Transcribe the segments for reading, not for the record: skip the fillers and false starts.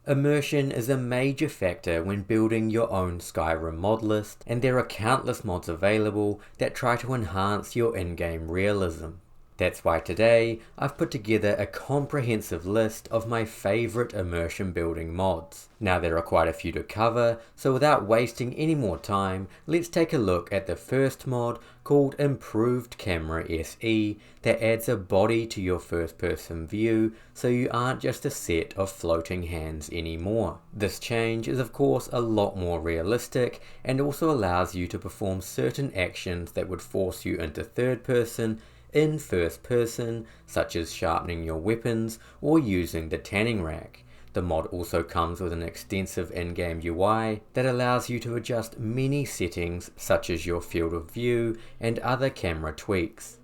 Immersion is a major factor when building your own Skyrim mod list, and there are countless mods available that try to enhance your in-game realism. That's why today I've put together a comprehensive list of my favourite immersion building mods. Now there are quite a few to cover, so without wasting any more time, let's take a look at the first mod called Improved Camera SE that adds a body to your first person view so you aren't just a set of floating hands anymore. This change is of course a lot more realistic and also allows you to perform certain actions that would force you into third person in first person, such as sharpening your weapons or using the tanning rack. The mod also comes with an extensive in-game UI that allows you to adjust many settings such as your field of view and other camera tweaks.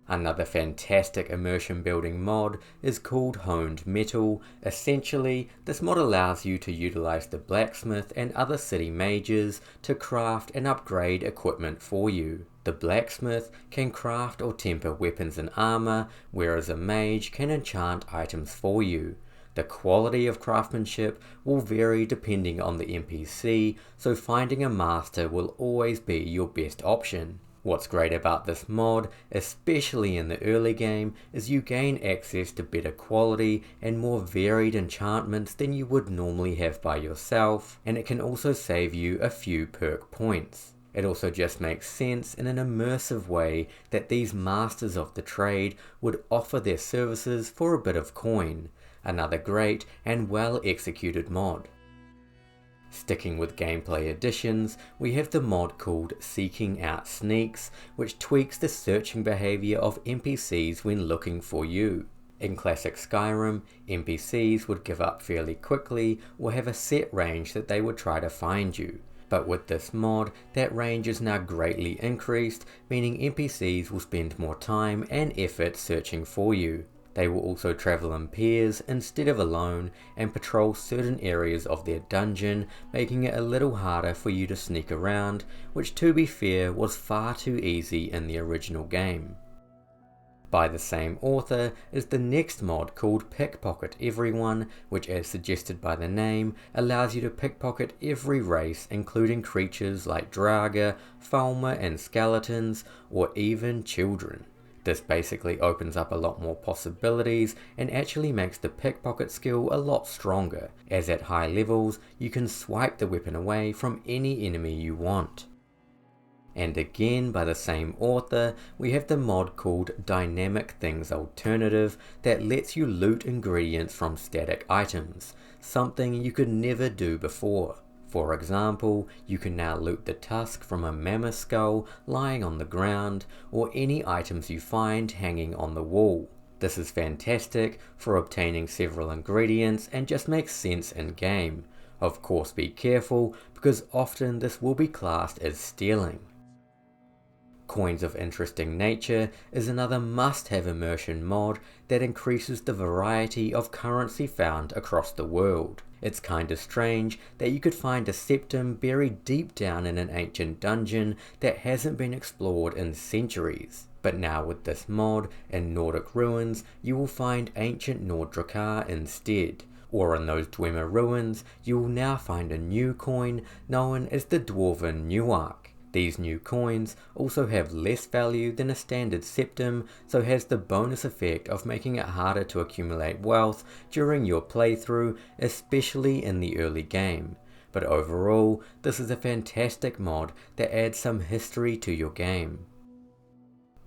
Another fantastic immersion building mod is called Honed Metal. Essentially, this mod allows you to utilize the blacksmith and other city mages to craft and upgrade equipment for you. The blacksmith can craft or temper weapons and armor, whereas a mage can enchant items for you. The quality of craftsmanship will vary depending on the NPC, so finding a master will always be your best option. What's great about this mod, especially in the early game, is you gain access to better quality and more varied enchantments than you would normally have by yourself, and it can also save you a few perk points. It also just makes sense in an immersive way that these masters of the trade would offer their services for a bit of coin. Another great and well executed mod. Sticking with gameplay additions, we have the mod called Seeking Out Sneaks, which tweaks the searching behavior of NPCs when looking for you. In classic Skyrim, NPCs would give up fairly quickly or have a set range that they would try to find you. But with this mod, that range is now greatly increased, meaning NPCs will spend more time and effort searching for you. They will also travel in pairs instead of alone and patrol certain areas of their dungeon, making it a little harder for you to sneak around, which to be fair was far too easy in the original game. By the same author is the next mod called Pickpocket Everyone, which as suggested by the name, allows you to pickpocket every race including creatures like Draga, Falmer and skeletons, or even children. This basically opens up a lot more possibilities and actually makes the pickpocket skill a lot stronger, as at high levels you can swipe the weapon away from any enemy you want. And again by the same author, we have the mod called Dynamic Things Alternative that lets you loot ingredients from static items, something you could never do before. For example, you can now loot the tusk from a mammoth skull lying on the ground, or any items you find hanging on the wall. This is fantastic for obtaining several ingredients and just makes sense in game. Of course be careful, because often this will be classed as stealing. Coins of Interesting Nature is another must-have immersion mod that increases the variety of currency found across the world. It's kinda strange that you could find a septum buried deep down in an ancient dungeon that hasn't been explored in centuries. But now with this mod, in Nordic ruins, you will find ancient Nordrakar instead. Or in those Dwemer ruins, you will now find a new coin known as the JobiWanUK. These new coins also have less value than a standard septum, so has the bonus effect of making it harder to accumulate wealth during your playthrough, especially in the early game. But overall, this is a fantastic mod that adds some history to your game.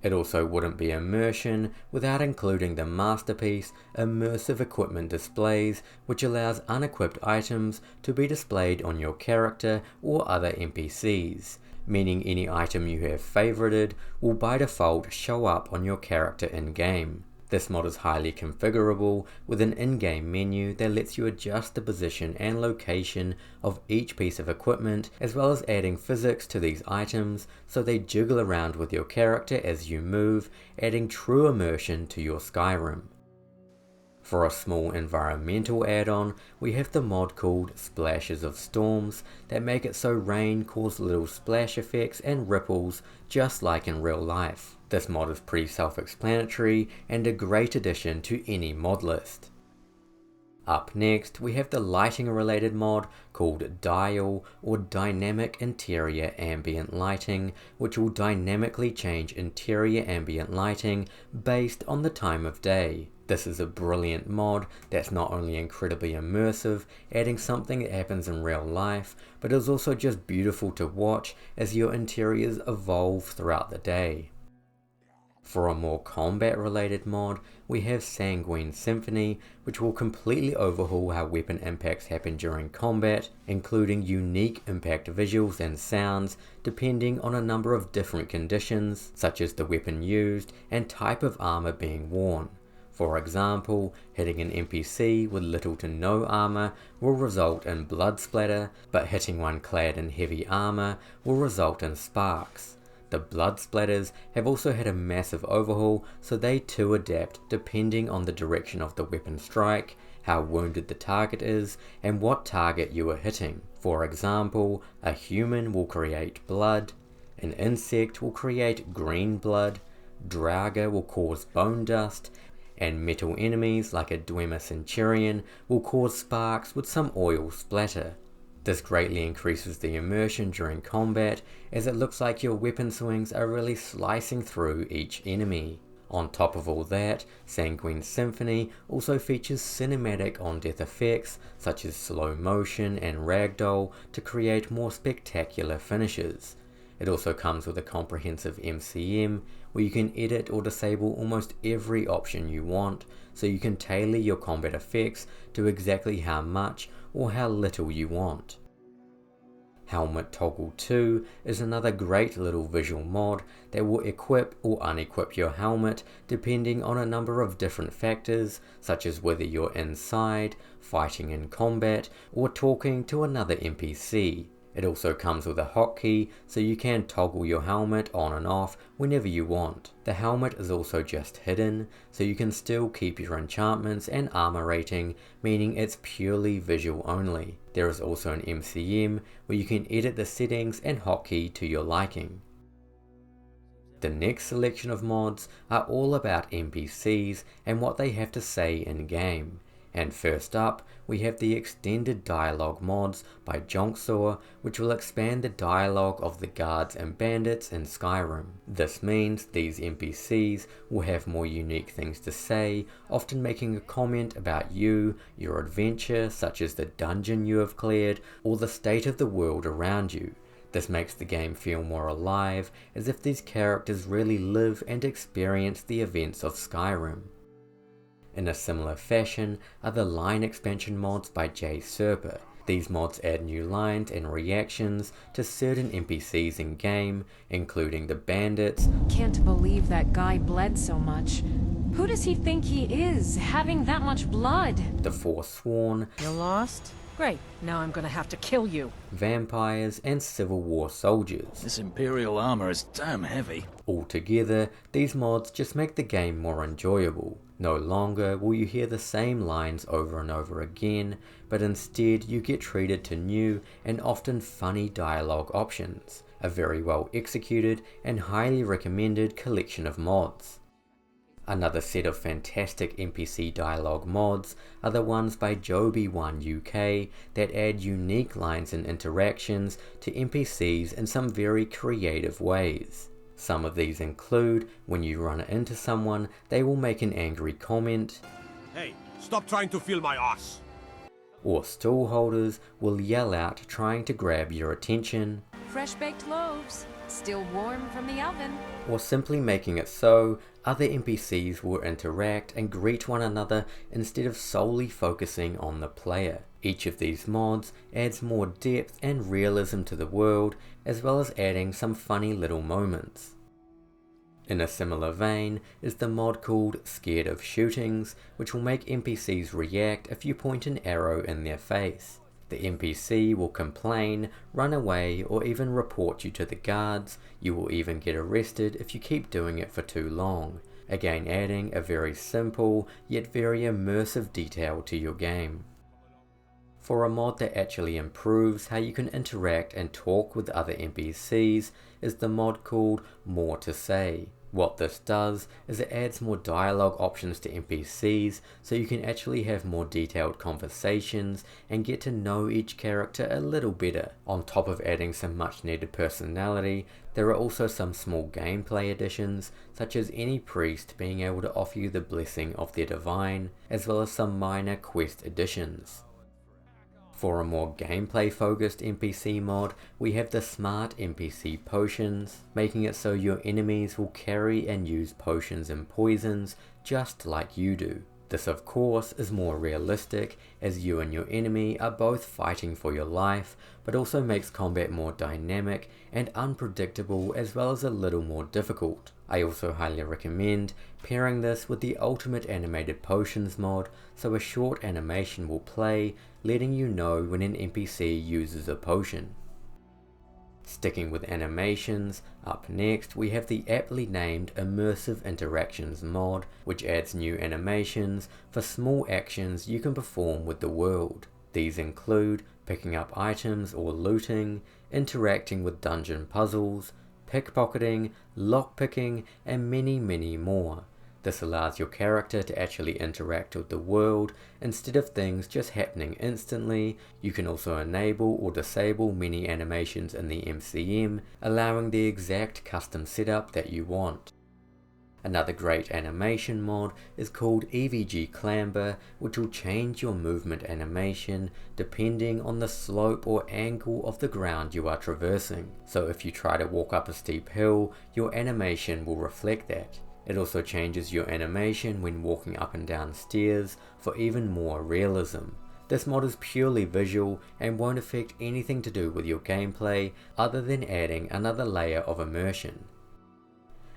It also wouldn't be immersion without including the masterpiece Immersive Equipment Displays, which allows unequipped items to be displayed on your character or other NPCs, meaning any item you have favorited will by default show up on your character in-game. This mod is highly configurable with an in-game menu that lets you adjust the position and location of each piece of equipment, as well as adding physics to these items so they jiggle around with your character as you move, adding true immersion to your Skyrim. For a small environmental add-on, we have the mod called Splashes of Storms that make it so rain causes little splash effects and ripples just like in real life. This mod is pretty self-explanatory and a great addition to any mod list. Up next, we have the lighting related mod called Dial, or Dynamic Interior Ambient Lighting, which will dynamically change interior ambient lighting based on the time of day. This is a brilliant mod that's not only incredibly immersive, adding something that happens in real life, but is also just beautiful to watch as your interiors evolve throughout the day. For a more combat related mod, we have Sanguine Symphony, which will completely overhaul how weapon impacts happen during combat, including unique impact visuals and sounds depending on a number of different conditions, such as the weapon used and type of armor being worn. For example, hitting an NPC with little to no armor will result in blood splatter, but hitting one clad in heavy armor will result in sparks. The blood splatters have also had a massive overhaul, so they too adapt depending on the direction of the weapon strike, how wounded the target is, and what target you are hitting. For example, a human will create blood, an insect will create green blood, Draugr will cause bone dust, and metal enemies like a Dwemer Centurion will cause sparks with some oil splatter. This greatly increases the immersion during combat, as it looks like your weapon swings are really slicing through each enemy. On top of all that, Sanguine Symphony also features cinematic on-death effects such as slow motion and ragdoll to create more spectacular finishes. It also comes with a comprehensive MCM where you can edit or disable almost every option you want, so you can tailor your combat effects to exactly how much or how little you want. Helmet Toggle 2 is another great little visual mod that will equip or unequip your helmet depending on a number of different factors, such as whether you're inside, fighting in combat, or talking to another NPC. It also comes with a hotkey, so you can toggle your helmet on and off whenever you want. The helmet is also just hidden, so you can still keep your enchantments and armor rating, meaning it's purely visual only. There is also an MCM where you can edit the settings and hotkey to your liking. The next selection of mods are all about NPCs and what they have to say in game. And first up, we have the extended dialogue mods by Jonxor, which will expand the dialogue of the guards and bandits in Skyrim. This means these NPCs will have more unique things to say, often making a comment about you, your adventure, such as the dungeon you have cleared, or the state of the world around you. This makes the game feel more alive, as if these characters really live and experience the events of Skyrim. In a similar fashion are the line expansion mods by JaySerpa. These mods add new lines and reactions to certain NPCs in game, including the bandits. Can't believe that guy bled so much. Who does he think he is, having that much blood? The Forsworn. You're lost? Great, now I'm gonna have to kill you. Vampires and Civil War soldiers. This Imperial armor is damn heavy. Altogether, these mods just make the game more enjoyable. No longer will you hear the same lines over and over again, but instead you get treated to new and often funny dialogue options. A very well executed and highly recommended collection of mods. Another set of fantastic NPC dialogue mods are the ones by JobiWanUK that add unique lines and interactions to NPCs in some very creative ways. Some of these include, when you run into someone, they will make an angry comment. Hey, stop trying to feel my ass! Or stallholders will yell out trying to grab your attention. Fresh baked loaves, still warm from the oven. Or simply making it so other NPCs will interact and greet one another instead of solely focusing on the player. Each of these mods adds more depth and realism to the world, as well as adding some funny little moments. In a similar vein is the mod called Scared of Shootings, which will make NPCs react if you point an arrow in their face. The NPC will complain, run away, or even report you to the guards. You will even get arrested if you keep doing it for too long. Again, adding a very simple, yet very immersive detail to your game. For a mod that actually improves how you can interact and talk with other NPCs is the mod called More to Say. What this does is it adds more dialogue options to NPCs so you can actually have more detailed conversations and get to know each character a little better. On top of adding some much needed personality, there are also some small gameplay additions, such as any priest being able to offer you the blessing of their divine, as well as some minor quest additions. For a more gameplay focused NPC mod, we have the smart NPC Potions, making it so your enemies will carry and use potions and poisons just like you do. This of course is more realistic, as you and your enemy are both fighting for your life, but also makes combat more dynamic and unpredictable, as well as a little more difficult. I also highly recommend pairing this with the Ultimate Animated Potions mod, so a short animation will play, letting you know when an NPC uses a potion. Sticking with animations, up next we have the aptly named Immersive Interactions mod, which adds new animations for small actions you can perform with the world. These include picking up items or looting, interacting with dungeon puzzles, pickpocketing, lockpicking, and many more. This allows your character to actually interact with the world instead of things just happening instantly. You can also enable or disable many animations in the MCM, allowing the exact custom setup that you want. Another great animation mod is called EVG CLAMBER, which will change your movement animation depending on the slope or angle of the ground you are traversing. So if you try to walk up a steep hill, your animation will reflect that. It also changes your animation when walking up and down stairs for even more realism. This mod is purely visual and won't affect anything to do with your gameplay other than adding another layer of immersion.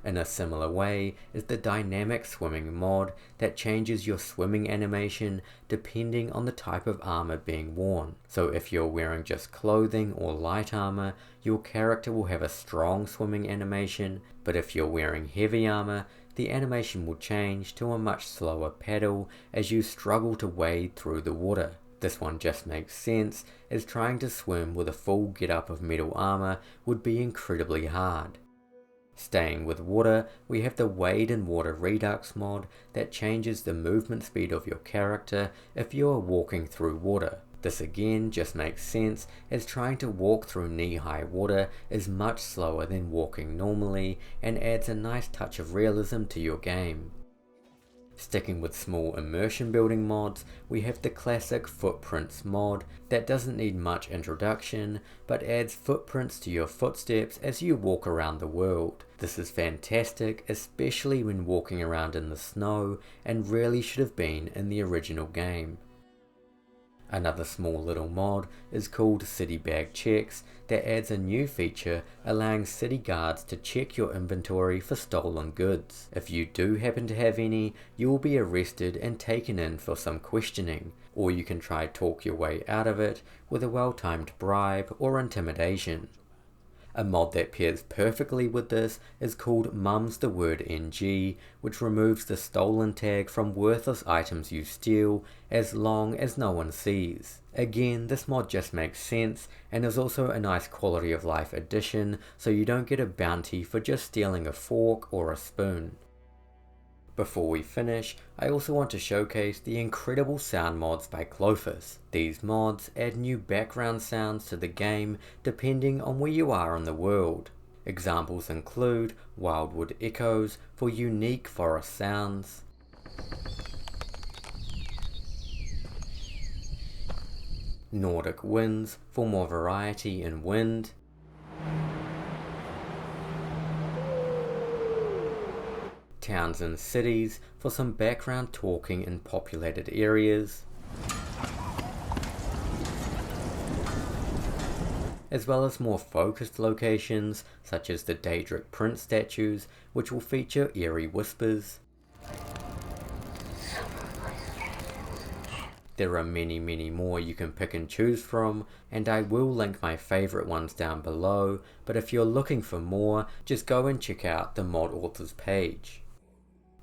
In a similar way is the dynamic swimming mod that changes your swimming animation depending on the type of armor being worn. So if you're wearing just clothing or light armor, your character will have a strong swimming animation, but if you're wearing heavy armor, the animation will change to a much slower paddle as you struggle to wade through the water. This one just makes sense, as trying to swim with a full getup of metal armor would be incredibly hard. Staying with water, we have the Wade in Water Redux mod that changes the movement speed of your character if you are walking through water. This again just makes sense, as trying to walk through knee-high water is much slower than walking normally and adds a nice touch of realism to your game. Sticking with small immersion building mods, we have the classic Footprints mod that doesn't need much introduction, but adds footprints to your footsteps as you walk around the world. This is fantastic, especially when walking around in the snow, and really should have been in the original game. Another small little mod is called City Bag Checks that adds a new feature allowing city guards to check your inventory for stolen goods. If you do happen to have any, you will be arrested and taken in for some questioning, or you can try talk your way out of it with a well-timed bribe or intimidation. A mod that pairs perfectly with this is called Mums the Word NG, which removes the stolen tag from worthless items you steal as long as no one sees. Again, this mod just makes sense and is also a nice quality of life addition, so you don't get a bounty for just stealing a fork or a spoon. Before we finish, I also want to showcase the incredible sound mods by Clofus. These mods add new background sounds to the game depending on where you are in the world. Examples include Wildwood Echoes for unique forest sounds, Nordic Winds for more variety in wind, Towns and Cities for some background talking in populated areas, as well as more focused locations such as the Daedric Prince statues, which will feature eerie whispers. There are many more you can pick and choose from, and I will link my favourite ones down below, but if you're looking for more, just go and check out the mod authors page.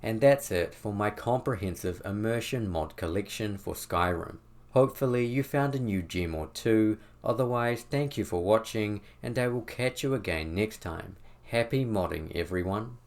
And that's it for my comprehensive immersion mod collection for Skyrim. Hopefully you found a new gem or two, otherwise thank you for watching and I will catch you again next time. Happy modding everyone.